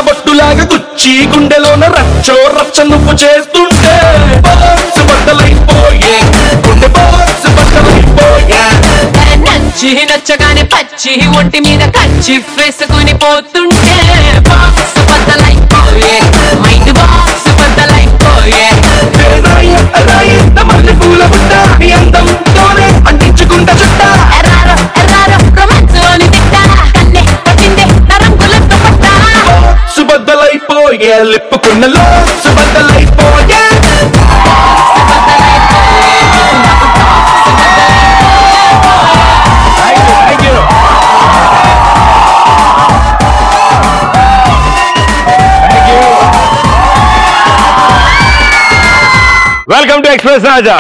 బొట్టులాగా గుచ్చి గుండెలోన రచ్చో రచ్చ నువ్వు చేస్తుంటే బాక్స్ బద్దలైపోయే గుండె బాక్స్ బద్దలైపోయే నచ్చి నచ్చగానే పచ్చి ఒంటి మీద కచ్చి వేసుకుని పోతుంటే బాక్స్ బద్దలైపోయే మైండ్ బాక్స్ బద్దలైపోయే మల్లె పూల బుట్ట నీ అందంతోనే అంటించుకుంటా చుట్టా ఎర్రారో ఎర్రారో రొమాన్స్ అని తిట్టా కన్నే పట్టిందే నరంగులతో పట్టా సుబద్దలైపోయే లిప్పుకున్నలో సుబద్దలైపోయే వెల్కమ్ టు ఎక్స్ప్రెస్ రాజా.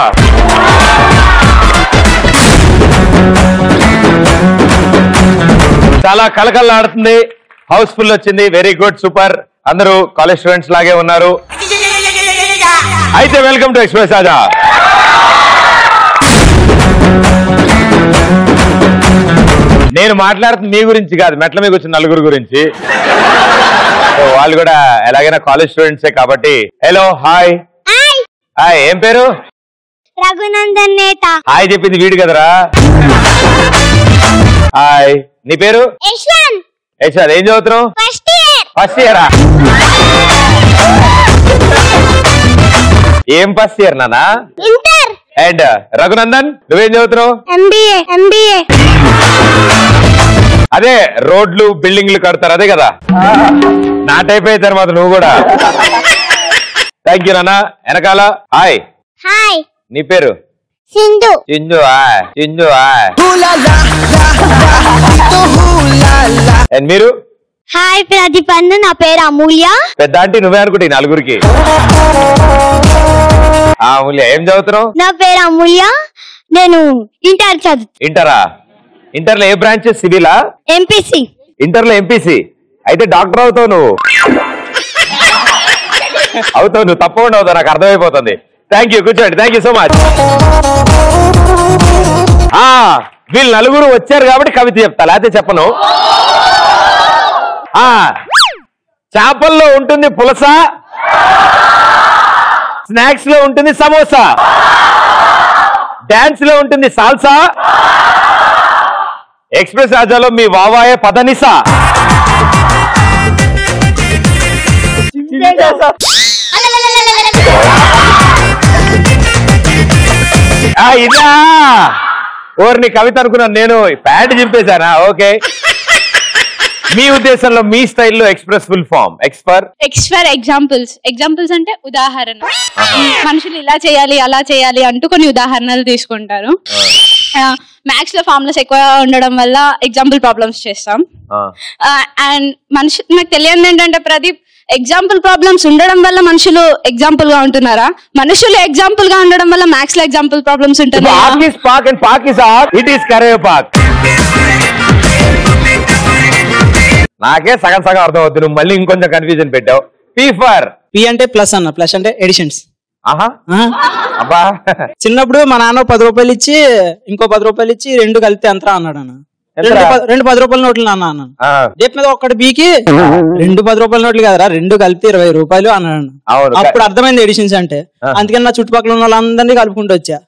చాలా కలకల్లాడుతుంది, హౌస్ఫుల్ వచ్చింది, వెరీ గుడ్, సూపర్. అందరూ కాలేజ్ స్టూడెంట్స్ లాగే ఉన్నారు. అయితే వెల్కమ్ టు ఎక్స్ప్రెస్ రాజా. నేను మాట్లాడుతుంది మీ గురించి కాదు, మెట్ల మీద వచ్చిన నలుగురు గురించి. వాళ్ళు కూడా ఎలాగైనా కాలేజ్ స్టూడెంట్సే కాబట్టి. Hello, hi. హాయ్, ఏం పేరు? రఘునందన్ నేత. హాయ్ చెప్పింది వీడు కదరా. హాయ్, నీ పేరు? యశ్వంత్. యశ్వంత్, ఏం చదువుతున్నావు? First year. ఫస్ట్ ఇయరా? ఏం ఫస్ట్ ఇయర్ నానా? ఇంటర్. అండ్ రఘునందన్, నువ్వేం చదువుతున్నావు? ఎంబీఏ. ఎంబీఏ. అదే రోడ్లు బిల్డింగ్లు కడతారు అదే కదా. నా టైప్ అయితే తర్వాత నువ్వు కూడా. థ్యాంక్ యూ నాన్న. వెనకాల హాయ్. హాయ్. నీ పేరు? సింధు. చింజు. హాయ్ చింజు. హాయ్. అండ్ మీరు? హాయ్ ప్రదీప్ అన్న, నా పేరు అమూల్య. పెద్ద ఆంటీ నువ్వే అనుకుంటే నలుగురికి. అమూల్య, ఏం చదువుతున్నావు? నా పేరు అమూల్య, నేను ఇంటర్ చదువు. ఇంటరా? ఇంటర్లో ఏ బ్రాంచ్? సివిలా? ఎంపీసీ. ఇంటర్లో ఎంపీసీ అయితే డాక్టర్ అవుతావు నువ్వు. అవుతావు నువ్వు, తప్పకుండా అవుతావు, నాకు అర్థమైపోతుంది. థ్యాంక్ యూ, కూర్చోండి. Thank you so much. వీళ్ళు నలుగురు వచ్చారు కాబట్టి కవిత చెప్తా, లేకపోతే చెప్పను. చేపల్లో ఉంటుంది పులస, స్నాక్స్ లో ఉంటుంది సమోసా, డాన్స్ లో ఉంటుంది సాల్సా, ఎక్స్ప్రెస్ రాజాలో మీ వావాయే పదనిసా. ఇదా ఓర్ని కవిత అనుకున్నాను నేను, ప్యాంట్ చింపేశానా? ఓకే. మీ ఉద్దేశంలో మీ స్టైల్లో ఎక్స్ప్రెస్ ఫుల్ ఫామ్ ఎక్స్పర్ ఎగ్జాంపుల్స్. ఎగ్జాంపుల్స్ అంటే ఉదాహరణ. మనుషులు ఇలా చేయాలి అలా చేయాలి అంటూ కొన్ని ఉదాహరణలు తీసుకుంటారు. మ్యాథ్స్ లో ఫార్ములాస్ ఎక్కువ ఉండడం వల్ల ఎగ్జాంపుల్ ప్రాబ్లమ్స్ చేస్తాం. అండ్ నాకు తెలియదు ఏంటంటే ప్రదీప్, ఎగ్జాంపుల్ ప్రాబ్లమ్స్ ఉండడం వల్ల మనుషులు ఎగ్జాంపుల్ గా ఉంటున్నారా? మనుషులు ఎగ్జాంపుల్ గా ఉండడం వల్ల మ్యాథ్స్ లో ఎగ్జాంపుల్ ప్రాబ్లమ్స్ ఉంటున్నాయి. నాకే సగం సగం అర్థం అవుతుంది, నువ్వు మళ్ళీ ఇంకొంచెం కన్ఫ్యూజన్ పెట్టావు. పి అంటే ప్లస్ అన్న, ప్లస్ అంటే ఎడిషన్స్. అబ్బా, చిన్నప్పుడు మా నాన్న 10 రూపాయలు ఇచ్చి ఇంకో 10 రూపాయలు ఇచ్చి రెండు కలిపితే ఎంత అన్నాడు అన్న. రెండు 10 రూపాయల నోట్లు నాన్న అన్నాను. రేపు మీద ఒక్కటి బీకి 2 10 రూపాయల నోట్లు కదరా, రెండు కలిపితే 20 రూపాయలు అన్నాడు. అప్పుడు అర్థమైంది ఎడిషన్స్ అంటే. అందుకని నా చుట్టుపక్కల ఉన్న వాళ్ళందరినీ కలుపుకుంటూ వచ్చా,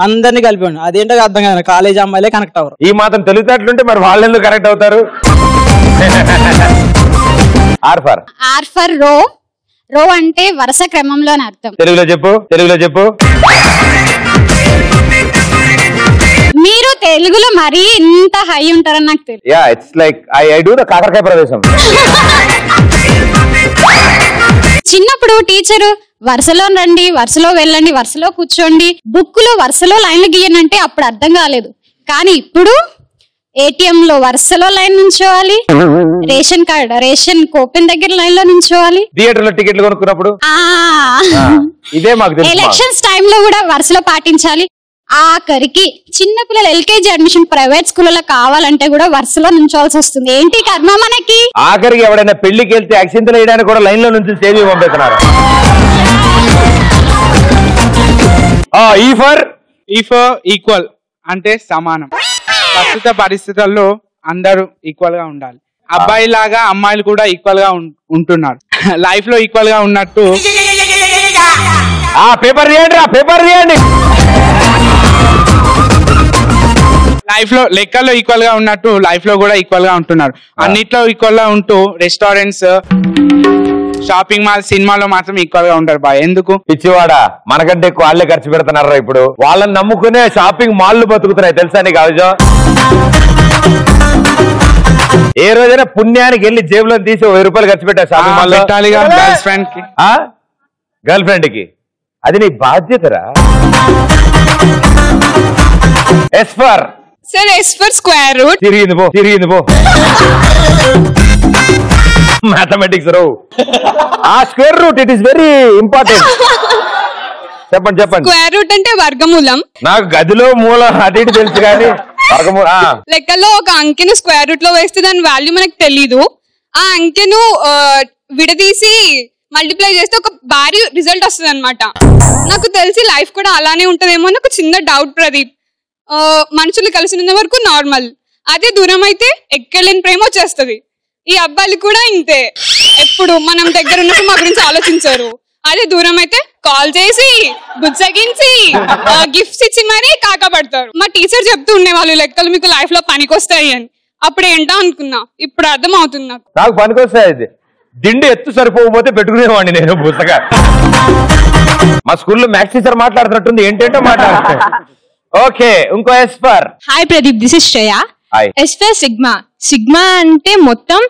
అందరినీ కలిపాను. అదేంటో అర్థం కాదు, కాలేజ్ అమ్మాయిలే కనెక్ట్ అవ్వరు. ఈ మాత్రం తెలివితేటలుంటే మరి వాళ్ళు ఎందుకు కనెక్ట్ అవుతారు? ఆర్ ఫర్ రో. రో అంటే వరుస క్రమంలో అర్థం. తెలుగులో చెప్పు. తెలుగులో చెప్పు. మీరు తెలుగులో మరీ ఇంత హై ఉంటారని నాకు తెలియదు. Yeah, it's like I do the కాకరకాయ ప్రవేశం. చిన్నప్పుడు టీచరు వరుసలో రండి, వరుసలో వెళ్ళండి, వరుసలో కూర్చోండి, బుక్ లో వరుసలో లైన్లు గీయనంటే అప్పుడు అర్థం కాలేదు. కానీ ఇప్పుడు ఏటీఎం లో వరుసలో లైన్ నుంచోవాలి, రేషన్ కూపన్ దగ్గర లైన్ లో నుంచోవాలి, థియేటర్ లో టికెట్లు కొనుక్కున్నప్పుడు ఇదే మాకు తెలుసు. ఎలక్షన్స్ టైమ్ లో కూడా వరుసలో పాటించాలి. ఆఖరికి చిన్నపిల్లలు ఎల్కేజీ అడ్మిషన్ ప్రైవేట్ స్కూల్లో కావాలంటే కూడా వరుసలో నుంచోవాల్సి వస్తుంది. ఏంటి కర్మ మనకి? ఆఖరికి ఎవడైనా పెళ్లికి వెళ్తే అక్షింతలు వేయడానికి కూడా లైన్ లో నుంచి సేవ్ పంపిస్తున్నారు. ఈక్వల్ అంటే సమానం. ప్రస్తుత పరిస్థితుల్లో అందరూ ఈక్వల్ గా ఉండాలి. అబ్బాయి లాగా అమ్మాయిలు కూడా ఈక్వల్ గా ఉంటున్నారు. లైఫ్ లో ఈక్వల్ గా ఉన్నట్టు పేపర్ తీయండి. లైఫ్ లో లెక్కల్లో ఈక్వల్ గా ఉన్నట్టు లైఫ్ లో కూడా ఈక్వల్ గా ఉంటున్నారు. అన్నిట్లో ఈక్వల్ గా ఉంటూ రెస్టారెంట్స్, షాపింగ్ మాల్, సినిమాలో మాత్రం ఈక్వల్ గా ఉంటారు. బాయ్ ఎందుకు పిచ్చివాడా, మనకంటే ఎక్కువ వాళ్ళే ఖర్చు పెడుతున్నారా ఇప్పుడు? వాళ్ళని నమ్ముకునే షాపింగ్ మాల్లు బతుకుతున్నాయి తెలుసా నీకు? అవజం ఏ రోజైనా పుణ్యానికి వెళ్ళి జేబులో తీసి 1000 రూపాయలు ఖర్చు పెట్టా షాపింగ్ మాల్ గర్ల్ ఫ్రెండ్ కి? అది నీ బాధ్యతరా. S for square root. తిరిగింది పో మ్యాథమెటిక్స్ రో. ఆ square root it is very important. చెప్పండి. స్క్వేర్ రూట్ అంటే వర్గమూలం. నాకు గదిలో మూలం అది తెలుసు కానీ లెక్కల్లో ఒక అంకెను స్క్వేర్ రూట్ లో వేస్తే దాని వాల్యూ మనకు తెలీదు. ఆ అంకెను విడదీసి మల్టిప్లై చేస్తే ఒక భారీ రిజల్ట్ వస్తుంది అనమాట. నాకు తెలిసి లైఫ్ కూడా అలానే ఉంటదేమో నాకు చిన్న డౌట్ ప్రదీప్. మనుషులు కలిసినంత వరకు నార్మల్, అదే దూరం అయితే ఎక్కలేని ప్రేమ వచ్చేస్తుంది. ఈ అబ్బాయిలు కూడా ఇంతే, ఎప్పుడు మనం దగ్గర ఉన్నప్పుడు మా గురించి ఆలోచించారు. అదే దూరం అయితే కాల్ చేసి బుజ్జగించి గిఫ్ట్స్ ఇచ్చి మరీ కాకపడతారు. మా టీచర్ చెప్తూ ఉండేవాళ్ళు లెక్కలు మీకు లైఫ్ లో పనికొస్తాయి అని. అప్పుడు ఏంటో అనుకున్నా, ఇప్పుడు అర్థం అవుతుంది నాకు పనికొస్తాయి. దిండి ఎత్తు సరిపోకపోతే పెట్టుకునేవాడిని నేను పుస్తగా. మా స్కూల్లో మ్యాథ్స్ టీచర్ మాట్లాడుతున్నట్టుంది, ఏంటంటో మాట్లాడుతున్నా. ఓకే, ఇంకో S for. Hi Pradeep, this is Shreya. S for sigma. Sigma అంటే మొత్తం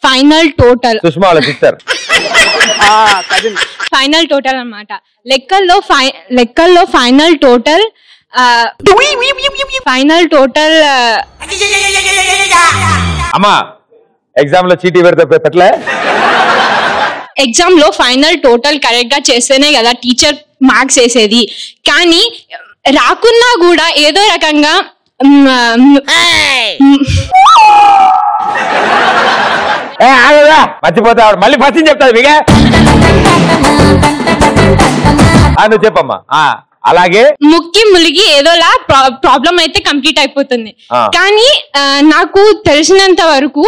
ఫైనల్ టోటల్. సుష్మా వాళ్ళ సిస్టర్. ఫైనల్ టోటల్ అన్నమాట. లెక్కల్లో ఫైనల్ టోటల్ అమ్మా ఎగ్జామ్ లో చీటీ పెడితే పెట్టలే. ఎగ్జామ్ లో ఫైనల్ టోటల్ కరెక్ట్ గా చేస్తేనే కదా టీచర్ మార్క్స్ వేసేది. కానీ రాకున్నా కూడా ఏదో రకంగా మర్చిపోతా మళ్ళీ ఫస్ట్ చెప్తాను మీగా. నువ్వు చెప్పమ్మా. అలాగే ములిగి ఏదోలా ప్రాబ్లం అయితే కంప్లీట్ అయిపోతుంది. కానీ నాకు తెలిసినంత వరకు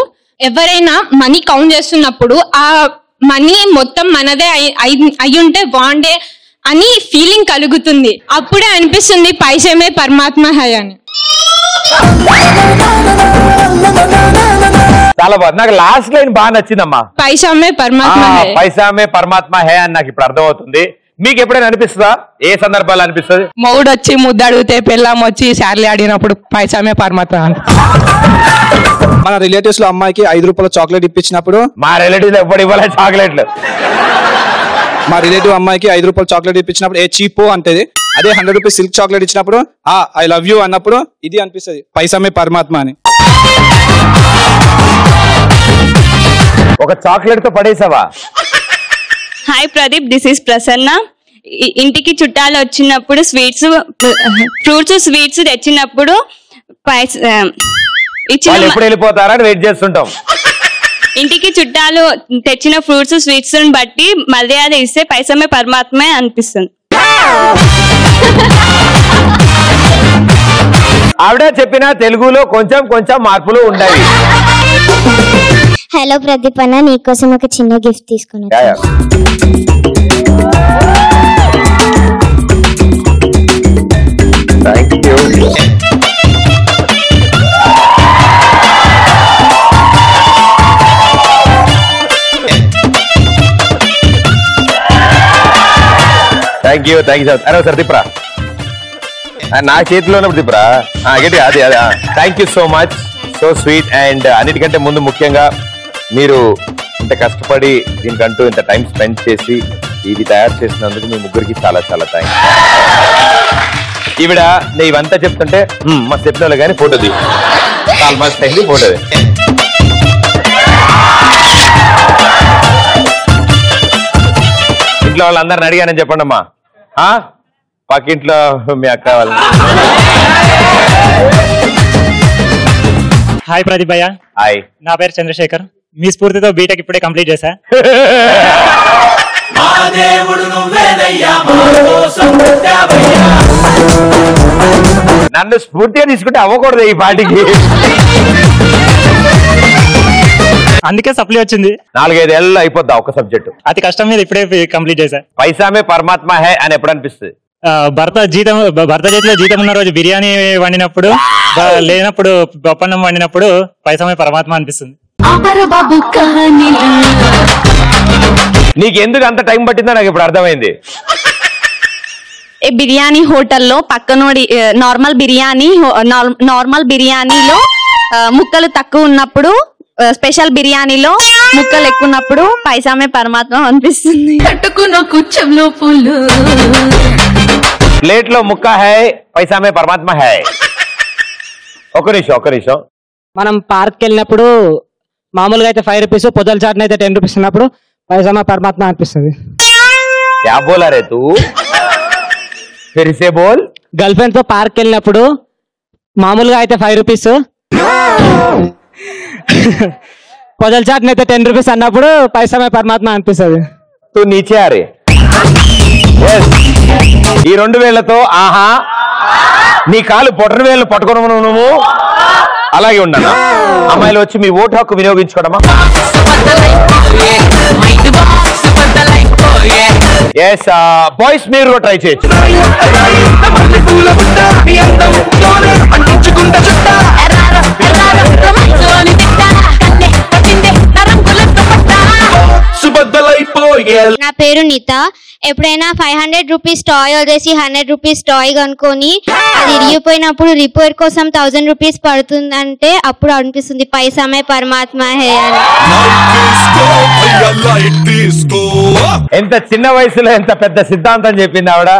ఎవరైనా మనీ కౌంట్ చేస్తున్నప్పుడు ఆ మనీ మొత్తం మనదే అయ్యుంటే బాగుండే అని ఫీలింగ్ కలుగుతుంది. అప్పుడే అనిపిస్తుంది పైసమే పరమాత్మ హై అని. చాలా బాగుంది. నాకు లాస్ట్ లైన్ బాగా నచ్చిందమ్మా. పైసామే పరమాత్మ హే అని నాకు ఇప్పుడు అర్థమవుతుంది. మీకు ఎప్పుడైనా అనిపిస్తుందా? ఏ సందర్భాలు అనిపిస్తుంది? మొగుడు వచ్చి ముద్దు అడిగితే పెళ్ళాం వచ్చి శాలరీ ఆడినప్పుడు పైసామే పరమాత్మ. మన రిలేటివ్స్ లో అమ్మాయికి 5 రూపాయల చాక్లెట్ ఇప్పించినప్పుడు మా రిలేటివ్స్ ఎప్పుడు ఇవ్వాలి చాక్లెట్లు. మా రిలేటివ్ అమ్మాయికి 5 రూపాయల చాక్లెట్ ఇప్పించినప్పుడు ఏ చీపో అంటది. అదే 100 రూపీస్ సిల్క్ చాక్లెట్ ఇచ్చినప్పుడు ఐ లవ్ యూ అన్నప్పుడు ఇది అనిపిస్తుంది పైసామే పరమాత్మ అని. ఒక చాక్లెట్ తో పడేసావా? Hi Pradeep, this is Prasanna. ఇంటికి చుట్టాలు వచ్చినప్పుడు ఫ్రూట్స్ స్వీట్స్ తెచ్చినప్పుడు ఎప్పుడు వెళ్ళిపోతారా అని వెయిట్ చేస్తుంటాం. ఇంటికి చుట్టాలు తెచ్చిన ఫ్రూట్స్ స్వీట్స్ బట్టి మర్యాద ఇస్తే పైసమే పరమాత్మే అనిపిస్తుంది. ఆవిడ చెప్పిన తెలుగులో కొంచెం కొంచెం మార్పులు ఉన్నాయి. హలో ప్రదీప్ అన్న, నీకోసం ఒక చిన్న గిఫ్ట్ తీసుకున్నా. Thank you. Thank you sir. అరే సార్ దిప్రా, నా చేతిలోనే దిప్రా. అదే thank you so much, so sweet. And అన్నిటికంటే ముందు ముఖ్యంగా మీరు ఇంత కష్టపడి దీనికంటూ ఇంత టైం స్పెండ్ చేసి ఇది తయారు చేసినందుకు మీ ముగ్గురికి చాలా చాలా థ్యాంక్స్. ఈవిడ ఇవంతా చెప్తుంటే మా సెట్లో కానీ ఫోటోది ఆల్మోస్ట్ అయింది. ఫోటోది ఇంట్లో వాళ్ళందరిని అడిగానని చెప్పండి అమ్మా. పక్కింట్లో మీ అక్క వాళ్ళు. హాయ్ ప్రదీప్ భయ్య. హాయ్, నా పేరు చంద్రశేఖర్. మీ స్ఫూర్తితో బీటెక్ ఇప్పుడే కంప్లీట్ చేశా. నన్ను స్ఫూర్తిగా తీసుకుంటే అవ్వకూడదు ఈ పాటికి. అందుకే సప్లీ వచ్చింది. 4-5 ఏళ్ళు అయిపోద్దా ఒక సబ్జెక్టు? అతి కష్టం మీద ఇప్పుడే కంప్లీట్ చేశా. పైసామే పరమాత్మ హై అని ఎప్పుడు అనిపిస్తుంది? భర్త చేతిలో జీతం ఉన్న రోజు బిర్యానీ వండినప్పుడు, లేనప్పుడు గొప్పన్నం వండినప్పుడు పైసామే పరమాత్మ అనిపిస్తుంది. నీకు ఎందుకు అంత టైం పట్టిందో నాకు ఇప్పుడు అర్థమైంది. బిర్యానీ హోటల్లో పక్కనోడి నార్మల్ బిర్యానీలో ముక్కలు తక్కువ ఉన్నప్పుడు, స్పెషల్ బిర్యానీలో ముక్కలు ఎక్కువ ఉన్నప్పుడు పైసామే పరమాత్మ అనిపిస్తుంది. కట్టుకున్న కుచ్చంలో పూలు ప్లేట్ లో ముక్క హై, పైసామే పరమాత్మ హై. ఒక నిమిషం. మనం పార్క్ వెళ్ళినప్పుడు మామూలుగా అయితే 5 రూపీస్, పొదల చాట్న అయితే 10 రూపీస్ ఉన్నప్పుడు పైసామే పరమాత్మ అనిపిస్తుంది. క్యా బోలా రే తూ? ఫిర్ సే బోల్. గర్ల్ ఫ్రెండ్ తో పార్క్ వెళ్ళినప్పుడు మామూలుగా అయితే 5 రూపీస్, పొదల చాట్న అయితే 10 రూపీస్ అన్నప్పుడు పైసామే పరమాత్మ అనిపిస్తుంది. తూ నీచే అరే. ఈ 2 వేళ్లతో ఆహా, నీ కాలు పొట్టన వేళ్ళు పట్టుకోవడం నువ్వు అలాగే ఉండనా? అమ్మాయిలు వచ్చి మీ ఓటు హక్కు వినియోగించుకోవడమా? ఎస్ బాయ్స్ మీరు కూడా ట్రై చేయొచ్చు. నా పేరు నీత. ఎప్పుడైనా 500 రూపీస్ టాయ్ వదిలేసి 100 రూపీస్ టాయ్ కనుక్కొని అది ఇరిగిపోయినప్పుడు రిపేర్ కోసం 1000 రూపీస్ పడుతుందంటే అప్పుడు అనిపిస్తుంది పైసామే పరమాత్మ హే అని. ఎంత చిన్న వయసులో ఎంత పెద్ద సిద్ధాంతం చెప్పింది ఆవిడ.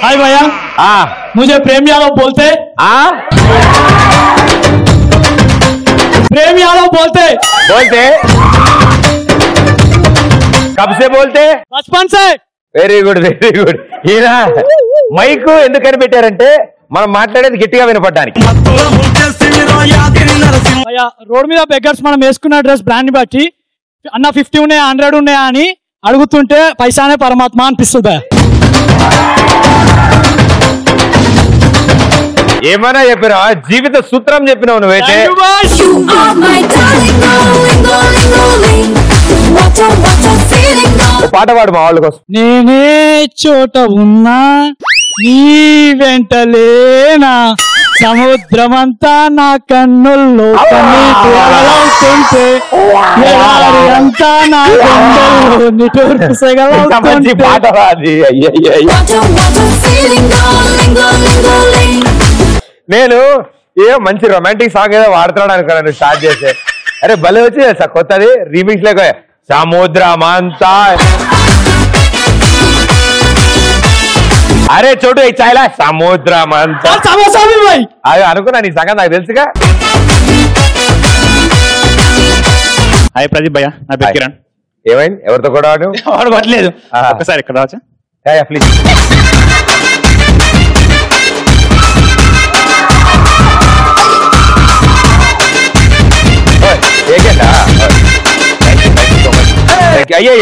హాయ్ భయ్యా, मुझे प्रेम यादव बोलते प्रेम यादव बोलते कब से बोलते? बचपन से. Very good. ఈయన మైకు ఎందుకని పెట్టారంటే మనం మాట్లాడేది గట్టిగా వినపడడానికి. రోడ్ మీద బెగ్గర్స్ మనం వేసుకున్న డ్రెస్ బ్రాండ్ బట్టి అన్న 50 ఉన్నాయా 100 ఉన్నాయా అని అడుగుతుంటే పైసానే పరమాత్మ అనిపిస్తుంది. ఏమైనా చెప్పినావా? జీవిత సూత్రం చెప్పినావు నువ్వైతే. పాట పాడు మా వాళ్ళ కోసం. నేనే చోట ఉన్నా నీ వెంటలేనా, సముద్రమంతా నా కన్నుల్లో కన్నీటి అంతా నా గుండెల్లో నిటూర్పు సెగలవుతుంటే. పాట రాది. నేను మంచి రొమాంటిక్ సాంగ్ ఏదో వాడుతున్నాడు అనుకున్నాను స్టార్ట్ చేస్తే. అరే భలే వచ్చి కొత్తది రీమిక్స్ లేక సముద్రమంతా. అరే చోటు ఇచ్చాయిలా సముద్రమంతా అది అనుకున్నా. నీ సంగతి నాకు తెలుసుగా. హాయ్ ప్రదీప్ భయ్యా, నా పేరు కిరణ్. ఏమైంది? ఎవరితో కూడా వాడు పట్టలేదు. ఒక్కసారి ఇక్కడ రావచ్చా? ప్లీజ్. అయ్యో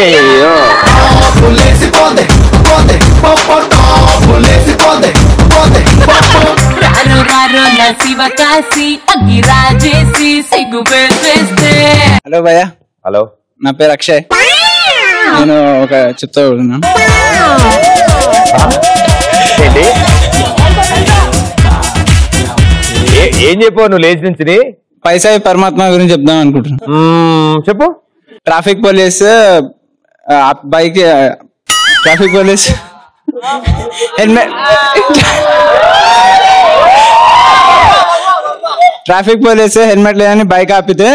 హలో భయ్యా. హలో, నా పేరు అక్షయ్. నేను ఒక చెప్తా ఉన్నాను. ఏం చెప్పావు నువ్వు లేచి నుంచి? పైసా పరమాత్మ గురించి చెప్దాం అనుకుంటున్నా. చెప్పు. Traffic police bike, traffic police helmet, traffic police helmet లేదని బైక్ ఆపితే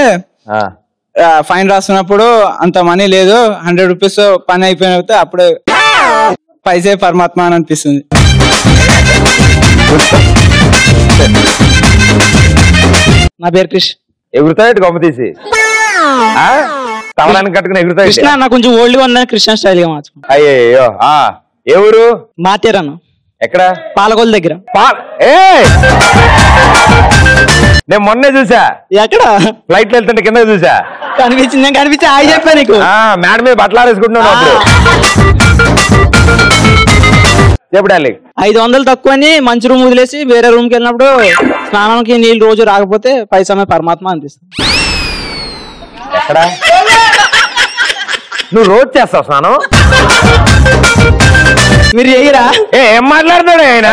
ఫైన్ రాస్తున్నప్పుడు అంత మనీ లేదు, 100 రూపీస్ పని అయిపోయిన అప్పుడే పైసే పరమాత్మ అని అనిపిస్తుంది. నా పేరు కృష్ణ. ఎగురుతాయి గొప్ప తీసి తవలానికి కట్టుకుని ఎగురుతాయి. కృష్ణ నాకు కొంచెం ఓల్డ్ గా ఉందని కృష్ణ స్టైల్ గా మార్చుకో. అయ్యో ఎవరు? మాతేరాను. ఎక్కడ? పాలకొల్లు దగ్గర. నేను మొన్నే చూసా. ఎక్కడ? ఫ్లైట్ లో వెళ్తుంటే కింద చూసా. కనిపించింది కనిపించి ఆగి చెప్పా నీకు. మేడ మీద బట్టలు ఆరేసుకుంటున్నాను అప్పుడు. చెప్పడాలి 500 తక్కువని మంచి రూమ్ వదిలేసి వేరే రూమ్ కి వెళ్ళినప్పుడు స్నానానికి నీళ్ళు రోజు రాకపోతే పైసామే పరమాత్మ అనిపిస్తుంది. ఎక్కడ నువ్వు రోజు చేస్తావు స్నానం? మీరు చెయ్యరా? ఏం మాట్లాడతాడు ఆయన?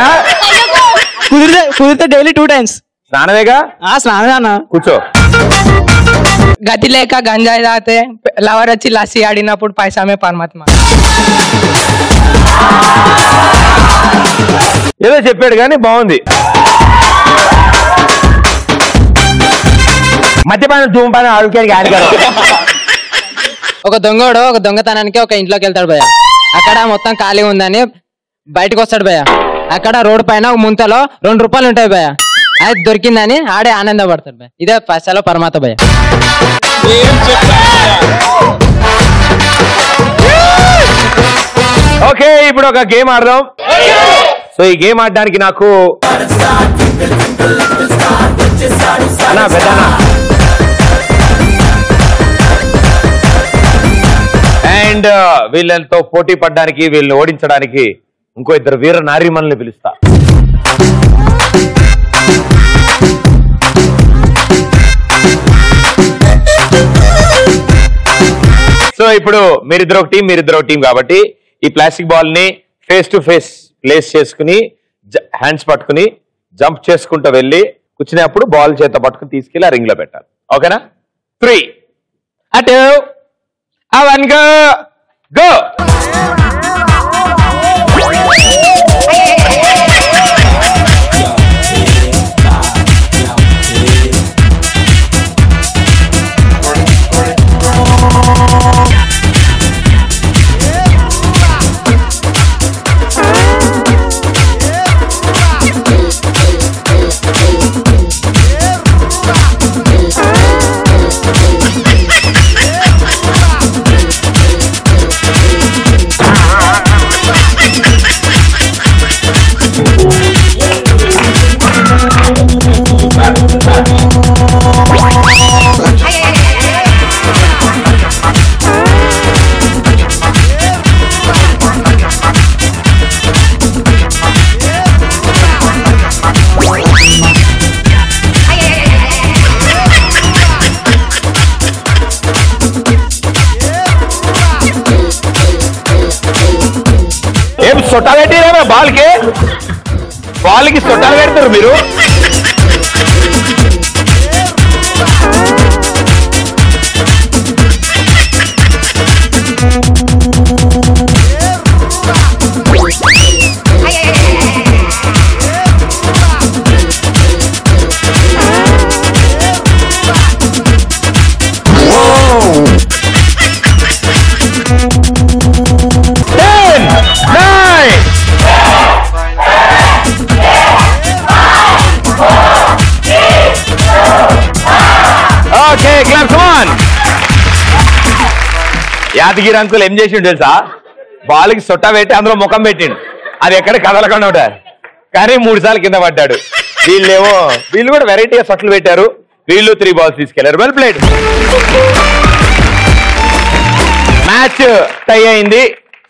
కుదిరితే డైలీ 2 times స్నానమేగా. స్నానమే అన్న. కూర్చో. గతి లేక గంజాయి తాగితే లవర్ వచ్చి లస్సీ ఆడినప్పుడు పైసామే పరమాత్మ. ఏదో చెప్పాడు కానీ బాగుంది. మద్యపానం ధూమపానం ఆరోగ్యానికి హానికరం. ఒక దొంగోడు ఒక దొంగతనానికి ఒక ఇంట్లోకి వెళ్తాడు భయ్య. అక్కడ మొత్తం ఖాళీ ఉందని బయటకు వస్తాడు భయ్య. అక్కడ రోడ్డు పైన ఒక ముంతలో 2 రూపాయలు ఉంటాయి భయ్య. అది దొరికిందని ఆడే ఆనందపడతాడు భయ్య. ఇదే పైసలో పరమాత్మ భయ్య. ఓకే, ఇప్పుడు ఒక గేమ్ ఆడదాం. సో ఈ గేమ్ ఆడడానికి నాకు అండ్ వీళ్ళతో పోటీ పడడానికి, వీళ్ళని ఓడించడానికి ఇంకో 2 వీర నారీమణుల్ని పిలుస్తా. సో ఇప్పుడు మీరిద్దరు ఒక టీం, మీరిద్దరు ఒక టీం కాబట్టి ఈ ప్లాస్టిక్ బాల్ ని ఫేస్ టు ఫేస్ ప్లేస్ చేసుకుని హ్యాండ్స్ పట్టుకుని జంప్ చేసుకుంటూ వెళ్ళి కూర్చునేప్పుడు బాల్ చేత పట్టుకుని తీసుకెళ్ళి ఆ రింగ్ లో పెట్టాలి. ఓకేనా? 3 అటు 1 గో గో. సొట్టాలు పెట్టిరా బాల్కి సొట్టాలు పెడతారు మీరు. యాదగిరి అంకుల్ ఏం చేసిండు తెలుసా? బాల్కి సొట్టా పెట్టి అందులో ముఖం పెట్టిండు. అది ఎక్కడ కదలకుండా ఉంటారు కానీ 3 సార్లు కింద పడ్డాడు. వీళ్ళు కూడా వెరైటీగా సొట్లు పెట్టారు. వీళ్ళు 3 balls తీసుకెళ్లారు. Well played. మ్యాచ్ టై అయింది.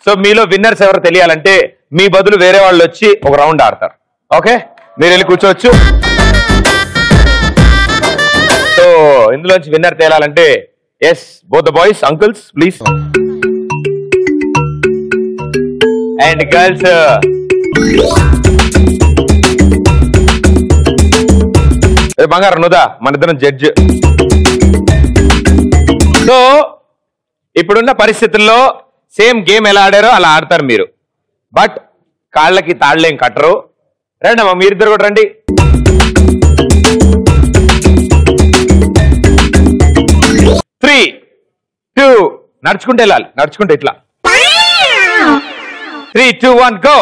సో మీలో విన్నర్స్ ఎవరు తెలియాలంటే మీ బదులు వేరే వాళ్ళు వచ్చి ఒక రౌండ్ ఆడతారు. ఓకే, మీరు వెళ్ళి కూర్చోవచ్చు. సో ఇందులోంచి విన్నర్ తేలాలంటే yes, both the boys, uncles please, and girls. బంగారు నుదా మన ఇద్దరం జడ్జ్. సో ఇప్పుడున్న పరిస్థితుల్లో సేమ్ గేమ్ ఎలా ఆడారో అలా ఆడతారు మీరు. బట్ కాళ్ళకి తాళ్ళేం కట్టరు. రండి అమ్మా, మీరిద్దరు కూడా రండి. త్రీ టూ నడుచుకుంటే వెళ్ళాలి. నడుచుకుంటే ఇట్లా 3, 2, 1 గో.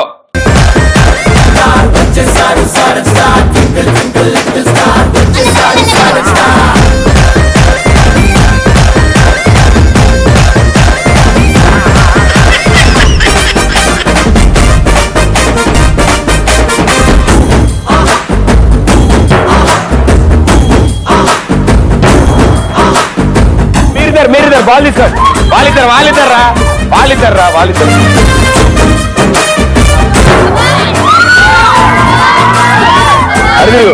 మీరిద్దరు బాల్ తీసుకోండి. వాళ్ళిద్దరు అడుగు.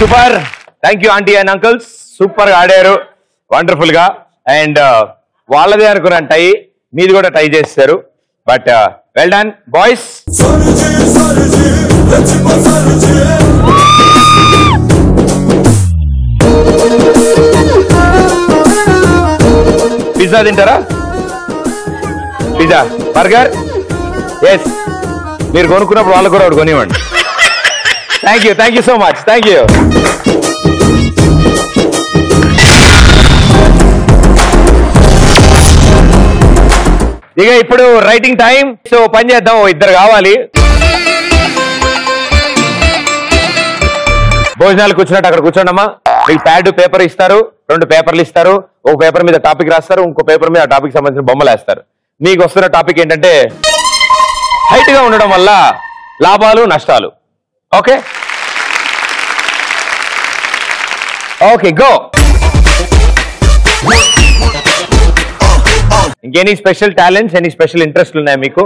Super. Thank you aunty and uncles, super గా ఆడారు, వండర్ఫుల్ గా. అండ్ వాళ్ళదే అనుకున్నాను టై, మీది కూడా టై చేస్తారు. But well done boys. Pizza తింటారా? Pizza, burger? ఎస్, మీరు కొనుక్కున్నప్పుడు వాళ్ళు కూడా ఒకటి కొనివ్వండి. Thank you so much. Thank you. ఇక ఇప్పుడు రైటింగ్ టైం. సో పని చేద్దాం, ఇద్దరు కావాలి. భోజనాలు కూర్చున్నట్టు అక్కడ కూర్చోండమ్మా. మీకు ప్యాడ్ పేపర్ ఇస్తారు, 2 పేపర్లు ఇస్తారు. ఒక పేపర్ మీద టాపిక్ రాస్తారు, ఇంకో పేపర్ మీద ఆ టాపిక్ సంబంధించిన బొమ్మలు వేస్తారు. మీకు వస్తున్న టాపిక్ ఏంటంటే హైట్ గా ఉండడం వల్ల లాభాలు నష్టాలు. Okay okay go. ఇంకెనీ special talents, any special interest ఉన్నాయా మీకు?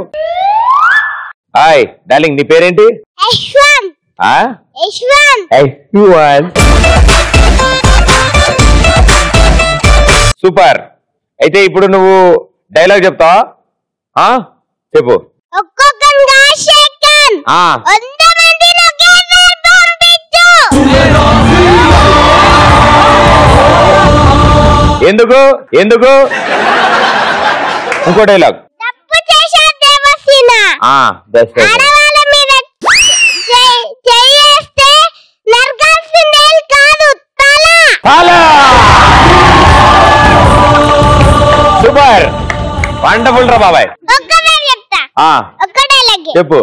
హాయ్ డార్లింగ్, నీ పేరేంటి? సూపర్. అయితే ఇప్పుడు నువ్వు డైలాగ్ చెప్తావా? చెప్పు. ఎందుకు ఎందుకు? ఇంకో డైలాగ్. సూపర్, వండర్ఫుల్ రా బాబాయ్. చెప్పు.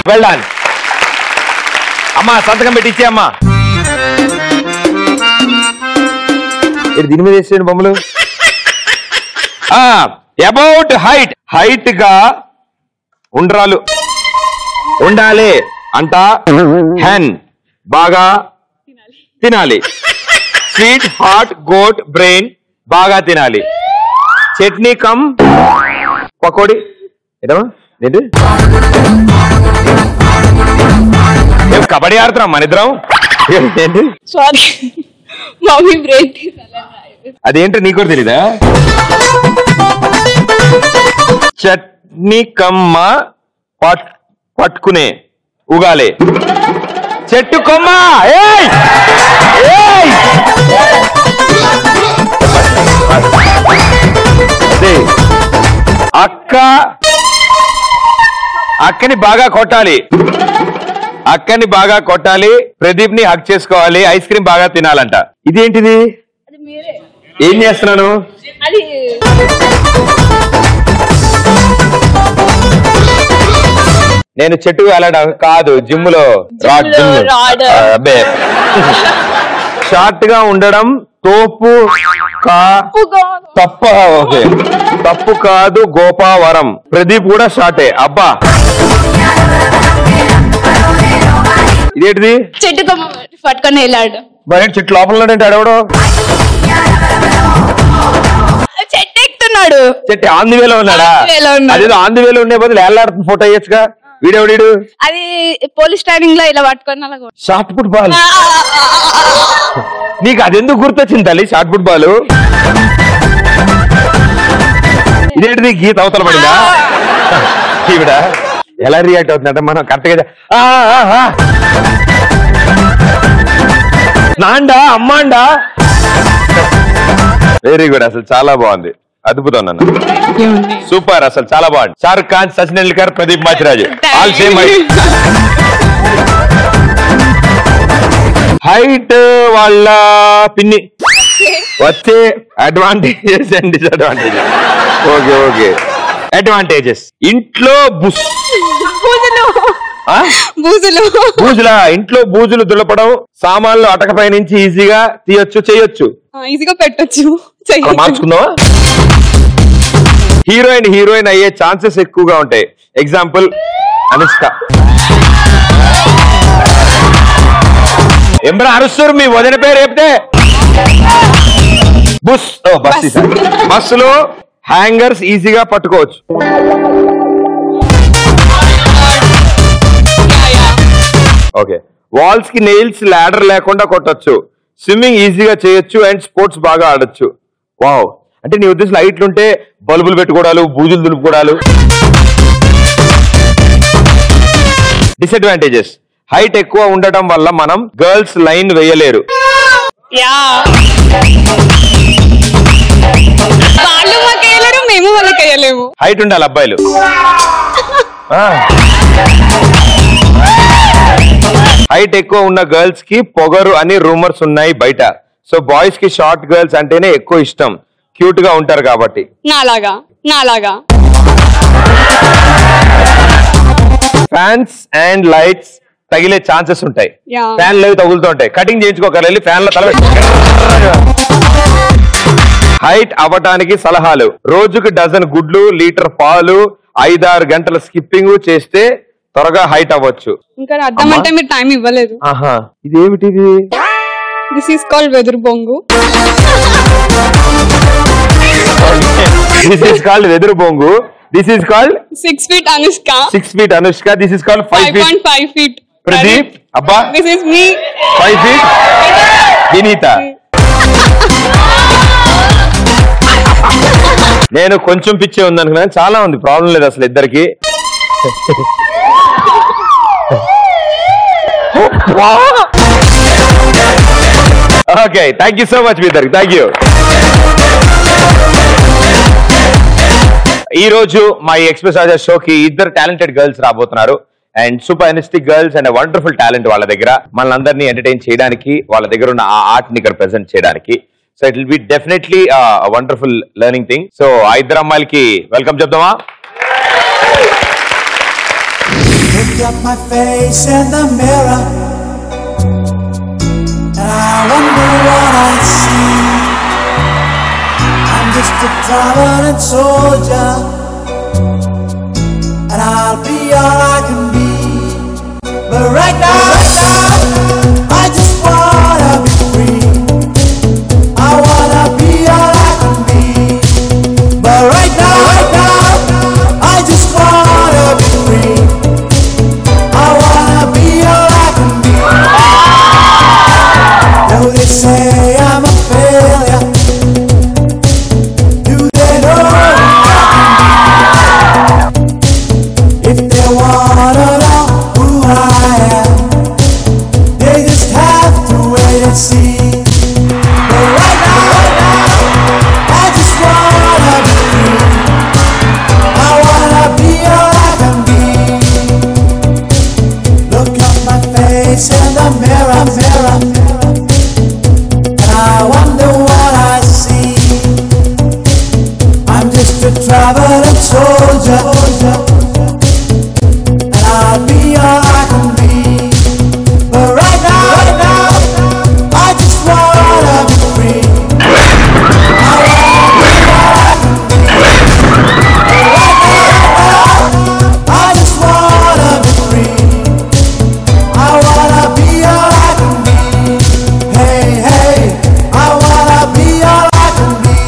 వెల్ డన్ అమ్మా. సంతకం పెట్టి ఇచ్చే అమ్మా. దీని మీద వేసేయండి బొమ్మలు. అబౌట్ హైట్, హైట్ గా ఉండ్రాలు ఉండాలి అంట. హెన్ బాగా తినాలి. స్వీట్ హార్ట్ గోట్ బ్రెయిన్ బాగా తినాలి. చట్నీ కమ్ పకోడీ. ఏంటి కబడ్డీ ఆడుతున్నాం మన ఇద్దరం? ఏంటి? అదేంటో నీకు కూడా తెలీదా? చట్నీ కమ్మ పట్టుకునే ఉగాలే. చెట్టు కొమ్మ. అక్కని బాగా కొట్టాలి. అక్కని బాగా కొట్టాలి. ప్రదీప్ ని హక్ చేసుకోవాలి. ఐస్ క్రీమ్ బాగా తినాలంట. ఇదేంటిది? ఏం చేస్తున్నాను? నేను చెట్టు వెళ్ళడం కాదు, జిమ్ లో అబ్బే. షార్ట్ గా ఉండడం తోపు తప్ప. ఓకే, తప్పు కాదు గోపావరం. ప్రదీప్ కూడా షార్టే. అబ్బా ఇదేంటిది? చెట్టు పట్టుకొని వెళ్ళాడు. మరి చెట్టు లోపల ఉన్నాడంటే అడవడు. చెట్టు ఎక్కుతున్నాడు. చెట్టు ఆన్ ది వేలో ఉన్నాడా? అదేదో ఆన్ ది వేలో ఉండే బదులు ఏళ్ళాడుతున్న ఫోటో వేయచ్చుగా. వీడెవడీడు? అది పోలీస్ ట్రైనింగ్ లో ఇలా పట్టుకొని షార్ట్ ఫుట్ బాల్. నీకు అదెందుకు గుర్తొచ్చింది తల్లి షార్ట్ ఫుట్ బాల్? ఇదేంటిది? గీత అవతల పడిందా? ఈవిడ ఎలా రియాక్ట్ అవుతుందంటే మనం కరెక్ట్ గా నాండా అమ్మాండా. వెరీ గుడ్, అసలు చాలా బాగుంది, అద్భుతం నాన్న, సూపర్, అసలు చాలా బాగుంది. Shahrukh Khan, Sachin Tendulkar, Pradeep Machiraju all same height. Height వాళ్ళ పిన్ని వచ్చే advantages and disadvantages. Okay okay, advantages. ఇంట్లో బూజులా, ఇంట్లో బూజులు దులపడం, సామాన్లు అటకపై నుంచి ఈజీగా తీయొచ్చు, చేయొచ్చు, ఈజీగా పెట్టొచ్చు. మార్చుకుందామా? హీరోయిన్ అయ్యే ఛాన్సెస్ ఎక్కువగా ఉంటాయి. ఎగ్జాంపుల్ అనుష్క. ఎంబ్రా అరుస్తారు, మీ వదిన పేరు చెప్తే బస్సులో హ్యాంగర్స్ ఈజీగా పట్టుకోవచ్చు. ఓకే. వాల్స్ కి నెయిల్స్ ల్యాడర్ లేకుండా కొట్టొచ్చు. స్విమ్మింగ్ ఈజీగా చేయొచ్చు అండ్ స్పోర్ట్స్ బాగా ఆడొచ్చు. వావ్, అంటే నీ ఉద్దేశం లైట్లు ఉంటే బల్బులు పెట్టుకోవడాలు, బూజులు దులుపుకోవడాలు. డిసడ్వాంటేజెస్: హైట్ ఎక్కువ ఉండటం వల్ల మనం గర్ల్స్ లైన్ వేయలేరు. మేము వాళ్ళకి వేయలేము. హైట్ ఉండాలి అబ్బాయిలు. హైట్ ఎక్కువ ఉన్న గర్ల్స్ కి పొగరు అని రూమర్స్ ఉన్నాయి బయట. సో బాయ్స్ కి షార్ట్ గర్ల్స్ అంటేనే ఎక్కువ ఇష్టం, క్యూట్ గా ఉంటారు కాబట్టి. నాలాగా ఫ్యాన్స్ అండ్ లైట్స్ తగిలే ఛాన్సెస్ ఉంటాయి. ఫ్యాన్లు అవి తగులుతూ ఉంటాయి. కటింగ్ చేయించుకోకర్లేదు, ఫ్యాన్ లో తల. హైట్ అవ్వటానికి సలహాలు: రోజుకి డజన్ గుడ్లు, లీటర్ పాలు, 5-6 గంటల స్కిప్పింగ్ చేస్తే త్వరగా హైట్ అవ్వచ్చు. ఇంకా అర్థం అంటే మీరు టైం ఇవ్వలేదు. ఇదేమిటిది? దిస్ ఈస్ కాల్డ్ వెదురు బొంగు. This is called వెదురు బొంగు. This is called 6 feet Anushka. 6 feet Anushka. This is called 5.5 feet. Pradeep. Abba. This is me. 5 feet. Vinita. నేను కొంచెం పిచ్చే ఉందనుకున్నాను, చాలా ఉంది, ప్రాబ్లం లేదు అసలు ఇద్దరికి. Okay, thank you so much మీ ఇద్దరికి. Thank you. ఈ రోజు మా ఈ ఎక్స్ప్రెస్ రాజా షోకి ఇద్దరు టాలెంటెడ్ గర్ల్స్ రాబోతున్నారు. And super energetic girls and wonderful talent వాళ్ళ దగ్గర మనల్ని అందరినీ ఎంటర్టైన్ చేయడానికి, వాళ్ళ దగ్గర ఉన్న ఆ ఆర్ట్ ని ఇక్కడ ప్రెజెంట్ చేయడానికి. So it will be definitely wonderful learning thing. So ఆ ఇద్దరు అమ్మాయిలకి welcome చెప్దామా? Look at my face in the mirror, and I wonder what I see. I'm just a traveling soldier, and I'll be all I can be. But right now, I just wanna be free. I wanna be all I can be. But right now, I just wanna be free. I wanna be all I can be. Though they say I'm a failure, do they know I can be? If they wanna know who I am, they just have to wait and see. But right now, I just wanna be free. I wanna be all I can be. Look at my face in the mirror, and I wonder what I see. I'm just a traveling soldier, and I'll be all I can be. But right now, I just wanna be free. I wanna be all I can be. But right now, I just wanna be free. I wanna be all I can be. Hey, hey, I wanna be all I can be.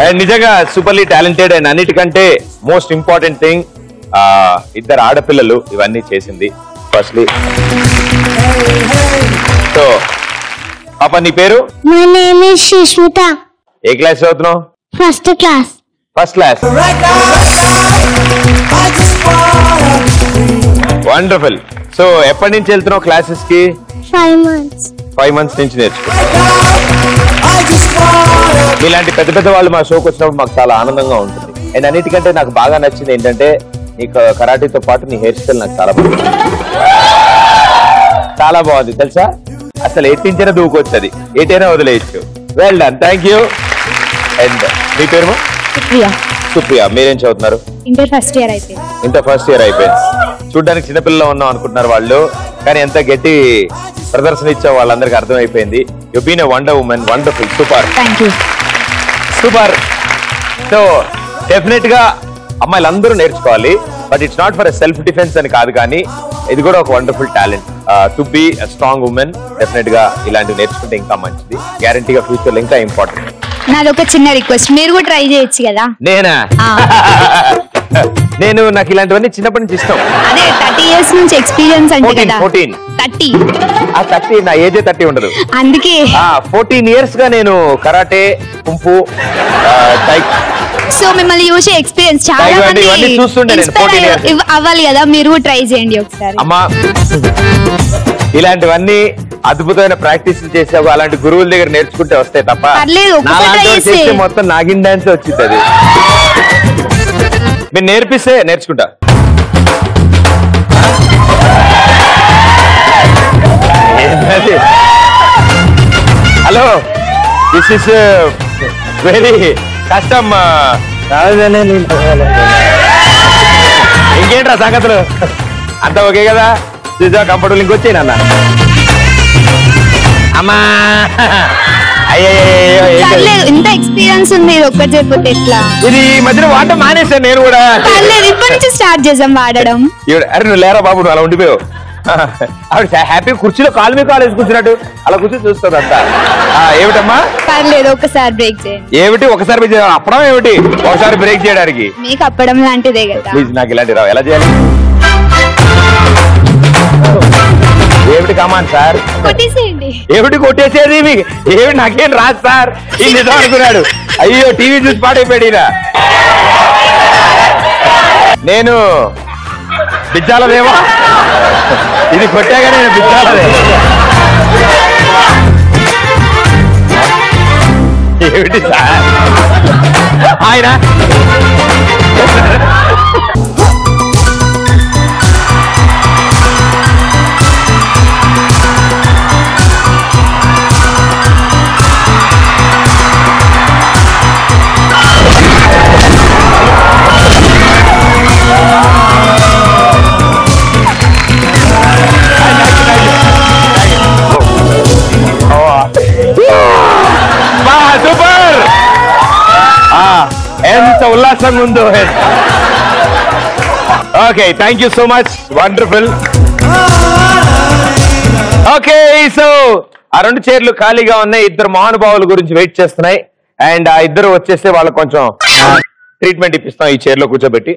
And నిజంగా superly talented and అన్నిటికంటే most important thing ఇద్దరు ఆడపిల్లలు ఇవన్నీ చేసింది. Firstly so పాప నీ పేరు? My name is Sushmita. ఏ క్లాస్ చదువుతున్నావు? First class. First class. Wonderful. So ఎప్పటి నుంచి వెళ్తున్నావు క్లాసెస్ కి? 5 months. 5 months నుంచి నేర్చుకో. ఇలాంటి పెద్ద పెద్ద వాళ్ళు మా షోకి వచ్చినప్పుడు మాకు చాలా ఆనందంగా ఉంటుంది. అండ్ అన్నిటికంటే నాకు బాగా నచ్చింది ఏంటంటే నీకు కరాటీతో పాటు నీ హెయిర్ స్టైల్ నాకు చాలా బాగుంది. చాలా బాగుంది తెలుసా, అసలు ఎట్టించైనా దూకొచ్చది, ఎటైనా వదిలేయచ్చు. Well done, thank you. And మీ పేరు? సుప్రియ. సుప్రియ. మీరేం చదువుతున్నారు? ఇంటర్ ఫస్ట్ ఇయర్ అయిపోయింది. ఇంటర్ ఫస్ట్ ఇయర్ అయిపోయింది. చూడ్డానికి చిన్నపిల్లలు ఉన్నాం అనుకుంటున్నారు వాళ్ళు, కానీ ఎంత గట్టి ప్రదర్శన ఇచ్చా వాళ్ళందరికీ అర్థమైపోయింది. You been a wonder woman. Wonderful. Super. Thank you. Super. So definite గా అమ్మాయిలందరూ నేర్చుకోవాలి, but it's not for self defence అని కాదు, కానీ ఇది కూడా ఒక wonderful talent. To be strong woman definite గా ఇలాంటివి నేర్చుకుంటే ఇంకా మంచిది. గ్యారంటీగా ఫ్యూచర్ లో ఇంకా ఇంపార్టెంట్. నాది ఒక చిన్న రిక్వెస్ట్, మీరు కూడా ట్రై చేయొచ్చు కదా. నేనా? నేను నాకు ఇలాంటివన్నీ చిన్నప్పటి నుంచి ఇష్టం. అదే 30 years నుంచి ఎక్స్పీరియన్స్ అంటే కదా. 14. 30. ఆ 30 నా ఏజే 30 ఉండదు. అందుకే 14 years గా నేను కరాటే, కుంఫు, సో మిమ్మల్ని చూసే ఎక్స్పీరియన్స్ చాలా మంది చూస్తుండే నేను 14 years అవ్వాలి కదా, మీరు ట్రై చేయండి ఒకసారి. అమ్మా ఇలాంటివన్నీ అద్భుతమైన ప్రాక్టీస్ చేసావు, అలాంటి గురువుల దగ్గర నేర్చుకుంటే వస్తాయి తప్ప చేస్తే మొత్తం నాగిన్ డాన్స్ వచ్చింది. అది మీరు నేర్పిస్తే నేర్చుకుంటా. హలో, దిస్ ఇస్ వెరీ కష్టం. ఇంకేంట్రా సంగతులు? అంతా ఓకే కదా? కంఫర్టబుల్ ఇంకొచ్చాయి నాన్న. అమ్మా ఇంత ఎక్స్పీరియన్స్ ఉంది, ఇది ఒక్కటి చెప్పితే ఎట్లా? ఇది ఈ మధ్యన వాడటం మానేసాను నేను కూడా. ఇప్పటి నుంచి స్టార్ట్ చేద్దాం వాడడం. అరే నువ్వు లేరా బాబు, నువ్వు అలా ఉండిపోయావు. ఆవిడ హ్యాపీ కుర్చీలో కాలు మీద కాలు వేసి కూర్చున్నట్టు అలా కూర్చొని చూస్తుంది అంతా. ఏమిటమ్మా? పర్లేదు, ఒకసారి బ్రేక్ చేయండి. ఏమిటి ఒకసారి బ్రేక్ చేయడం? అప్పడం ఏమిటి ఒకసారి బ్రేక్ చేయడానికి? మీకు అప్పడం లాంటిదే కదా. ప్లీజ్ నాకు ఇలాంటి రావు. ఎలా చేయాలి? ఏమిటి కమాన్ సార్? కొట్టేసేయండి. ఏమిటి కొట్టేసేది? మీకు ఏమిటి? నాకేం రాదు సార్. ఈ నిజం అనుకున్నాడు. అయ్యో టీవీ చూసి పాడైపోయాడు. నేను బిజ్జాలదేమో, ఇది కొట్టాగా నేను బిజ్జాలదే. ఏమిటి సార్ ఆయన? సూపర్. ఎంత ఉల్లాసంగా ఉందో. Okay, thank you so much. Wonderful. Okay, so ఆ 2 చైర్లు ఖాళీగా ఉన్నాయి. 2 మహానుభావుల గురించి వెయిట్ చేస్తున్నాయి. అండ్ ఆ 2 వచ్చేస్తే వాళ్ళకి కొంచెం ట్రీట్మెంట్ ఇప్పిస్తాం ఈ చైర్లో కూర్చోబెట్టి.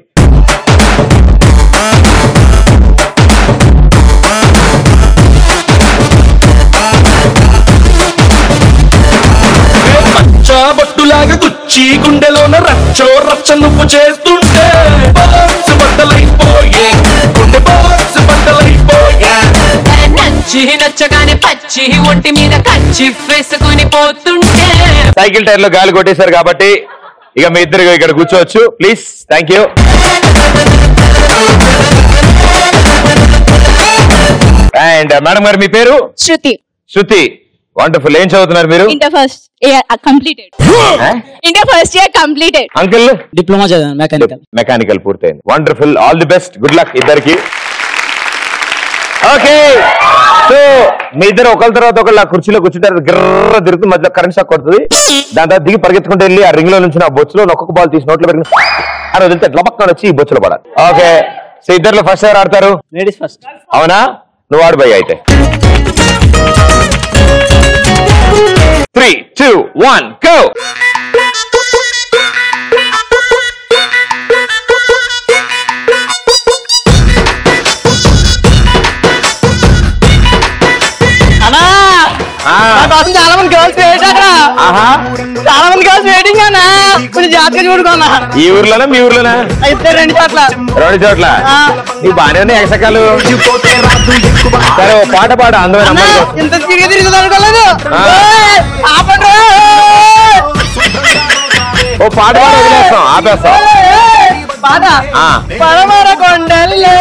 బొట్టులాగా గుచ్చి గుండెలోన రచ్చో రచ్చ నువ్వు చేస్తుంటే బాక్స్ బట్టలైపోయే, గుండె బాక్స్ బట్టలైపోయే. నచ్చగానే పచ్చి ఒంటి మీద కచ్చి వేసుకుని పోతుంటే. సైకిల్ టైర్ లో గాలి కొట్టేశారు కాబట్టి ఇక మీ ఇద్దరు ఇక్కడ కూర్చోవచ్చు please. Thank you. And madam గారు మీ పేరు? శృతి. శృతి. వండర్ఫుల్. ఏం చదువుతున్నారు మీరు? Inter first year completed. Inter first year completed. Uncle? Diploma చదివాను, మెకానికల్. మెకానికల్ పూర్తయింది. Wonderful. All the best. Good luck ఇద్దరికి. ఓకే, సో మీ ఇద్దరు ఒకరి తర్వాత ఒకళ్ళు ఆ కుర్చీలో కూర్చుంటారు. గిర్ర తిరుగుతూ మధ్యలో కరెంట్ షాక్ కొడుతుంది. దాని తర్వాత దిగి పరిగెత్తుకుంటూ వెళ్ళి ఆ రింగ్ లో నుంచి ఆ బొచ్చులో ఒక్కొక్క బాల్ తీసి నోట్లో పెరిగి అని వదిలితే లబక్కన వచ్చి ఈ బొచ్చులో పడాలి. ఓకే, సో ఇద్దరులో ఫస్ట్ ఎవరు ఆడతారు? Ladies first. అవునా? నువ్వు ఆడు భయ్య అయితే. 3, 2, 1 go. ఆహా చాలా మంది కాదు వెయిటింగ్ అన్నా కొంచెం జాగ్రత్తగా చూడుకోనా. ఈ ఊర్లోనా మీ ఊర్లోనా? అయితే 2 చోట్ల. 2 చోట్ల నీకు బానే ఉన్నాయి ఎగసకాలు. సరే ఓ పాట పాడు అందమైన అమ్మాయి కోసం. ఇంత తిరుగుతుంది అనుకోలేదు. ఓ పాట పాడు వదిలేస్తాం ఆపేస్తాం. పాట పరమర కొండల్లో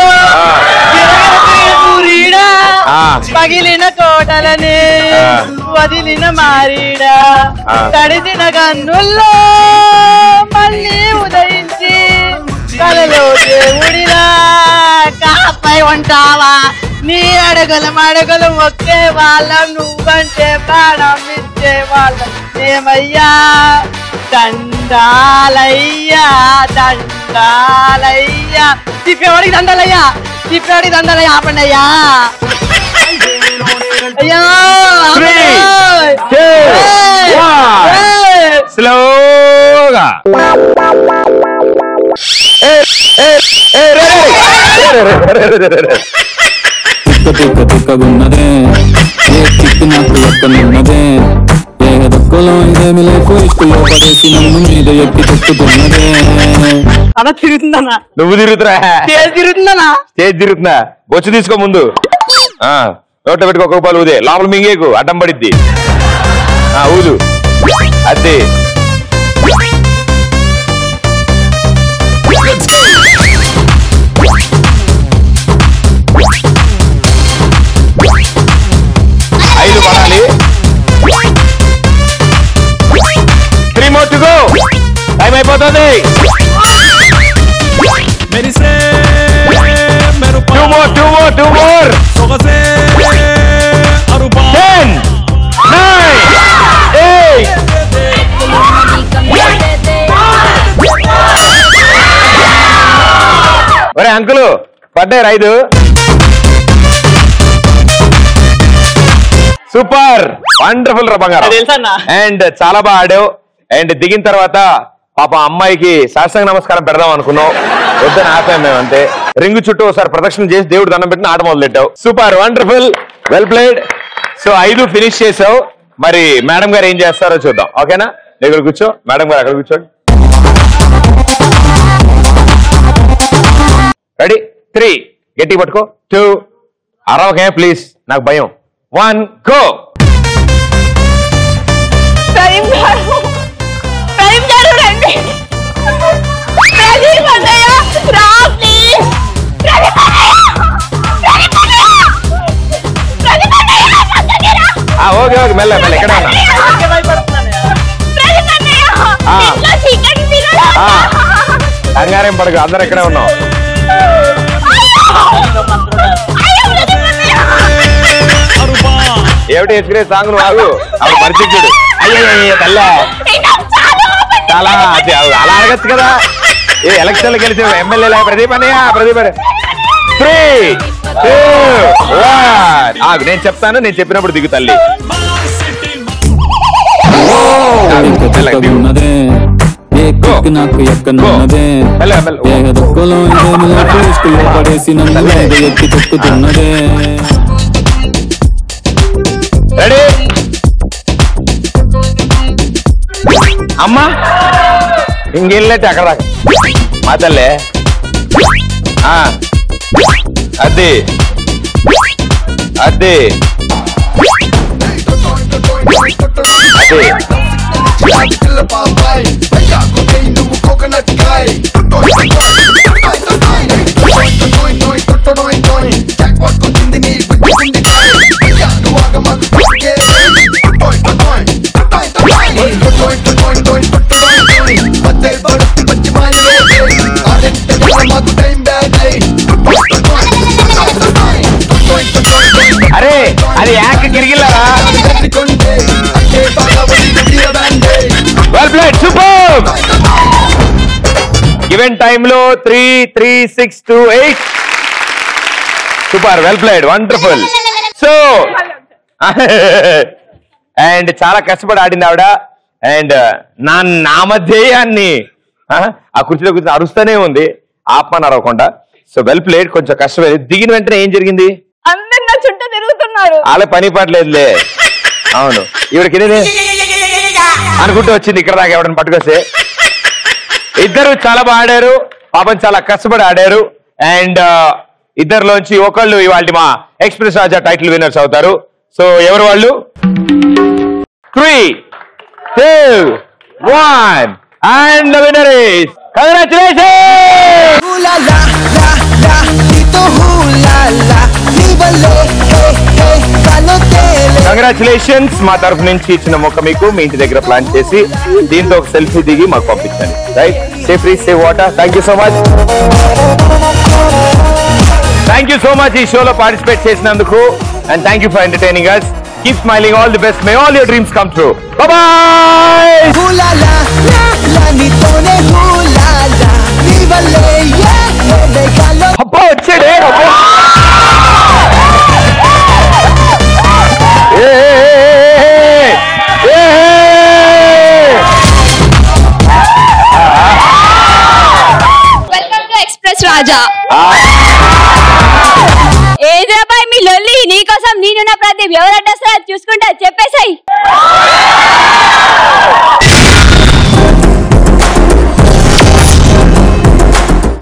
పగిలిన కోటలని వదిలిన మారీడా తడిసిన కన్నుల్లో మళ్ళీ ఉదయించి కలలో దేవుడిలా కాపై ఉంటావా నీ అడుగులు మొక్కే వాళ్ళం నువ్వంటే ప్రాణం ఇచ్చే వాళ్ళం ఏమయ్యా దండాలయ్యా దండాలయ్యా తిప్పేవాడికి దండాలయ్యా తిప్పేవాడికి దండాలయ్యా ఆపండి అయ్యా అయ్యా స్లోగా తిక్కగున్నదే ఏ తిక్కు నాకు ఎక్కనున్నదే ఏదొక్కలో ఇదేమి లేకు ఇష్టలో పడేసి నన్ను మీద ఎక్కి తొక్కుతున్నదే. అలా తిరుగుతుందన్నా. నువ్వు తిరుగుతురా? స్టేజ్ తిరుగుతుందన్నా. స్టేజ్ తిరుగుతున్నా. బొచ్చు తీసుకో ముందు. నోట పెట్టుకో ఒక రూపాయలు ఊదే లోపల మింగేకు అడ్డం పడిద్ది. ఊదు అదే. ఐదు పడాలి. 3 more to go. టైం అయిపోతుంది. 2 more. 10, 9, 8. ఒరే అంకులు పడ్డారు 5. సూపర్ వండర్ఫుల్ రా బంగారం. అండ్ చాలా బాగా ఆడావు. అండ్ దిగిన తర్వాత పాప అమ్మాయికి శాస్త్రంగ నమస్కారం పెడదాం అనుకున్నావు, వద్దని ఆపాం మేము అంతే. రింగు చుట్టూ ఒకసారి ప్రదక్షిణ చేసి దేవుడు దండం పెట్టిన ఆట మొదలెట్టావు. Super wonderful well played. So 5 finish చేసావు. మరి మేడం గారు ఏం చేస్తారో చూద్దాం. ఓకేనా? దగ్గర కూర్చో. మేడం గారు అక్కడ కూర్చోండి. రెడీ? 3 గట్టి పట్టుకో. 2 అరవకే ప్లీజ్, నాకు భయం. 1 గో. ఓకే ఓకే మెల్ల మెల్ల ఎక్కడ ఉన్నా కంగారేం పడకు, అందరు ఎక్కడే ఉన్నాం. ఏమిటి ఎత్తుకునే సాంగ్ నువ్వు ఆగు. అవి పరిచయుడు అయ్యో తల్ల చాలా అలా అడగచ్చు కదా. ఏ ఎలక్షన్ లో గెలిచి ఎమ్మెల్యే ప్రదీప్ అన్నయ్య ప్రదీప్ 3, 2, 1 నేను చెప్తాను, నేను చెప్పినప్పుడు దిగు తల్లి. తిక్కగున్నదే ఏ కిక్కు నాకు ఎక్కనున్నదే ఏదొక్కలో ఇదేమి లేకు ఇష్టలో పడేసి నన్ను మీద ఎక్కి తొక్కుతున్నదే. రెడీ అమ్మా ఇంకెళ్ళట్టు అక్కడ దాకా మా తల్లే. అది అది అరే అది యాక్ గిరిగిల్లారా. Well played super. Given time లో 3, 3, 6, 2, 8 super well played wonderful. So and చాలా కష్టపడి ఆడింది ఆవిడ. అండ్ నా నామధేయాన్ని ఆ కుర్చీలో కూర్చొని అరుస్తూనే ఉంది ఆపమని అరవకుండా. So well played. కొంచెం కష్టమే. దిగిన వెంటనే ఏం జరిగింది? అందరు నా చుట్టూ తిరుగుతున్నారు. అలా పని పడలేదులే. అవును ఈవిడకి అనుకుంటూ వచ్చింది ఇక్కడ దాకా ఎవడని పట్టుకొస్తే. ఇద్దరు చాలా బాగా ఆడారు, పాపం చాలా కష్టపడి ఆడారు. అండ్ ఇద్దరిలోంచి ఒకళ్ళు ఇవాళ మా ఎక్స్ప్రెస్ రాజా టైటిల్ విన్నర్స్ అవుతారు. సో ఎవరు వాళ్ళు? 3, 2, 1 and the winner is congratulations. La la la la, dito hula la, níbale, hey hey, balotele. Congratulations. మా తరఫు నుంచి ఇచ్చిన మొక్క మీకు మీ ఇంటి దగ్గర ప్లాన్ చేసి దీంతో ఒక సెల్ఫీ దిగి మాకు పంపించండి. Right, safe reach save water. Thank you so much. Thank you so much ఈ షోలో పార్టిసిపేట్ చేసినందుకు. And thank you for entertaining us. Keep smiling. All the best. May all your dreams come true. Bye bye. Hula la la la, nitone hula la, níbale, yeah, déjalo. అబ్బా వచ్చాడే. Welcome to express రాజా. ఏదేబాయ్ మీ లొల్లి, నీకోసం నేనున్న ప్రదీప్ ఎవరు అడ్డొస్తారో చూసుకుంటా చెప్పేసాయి.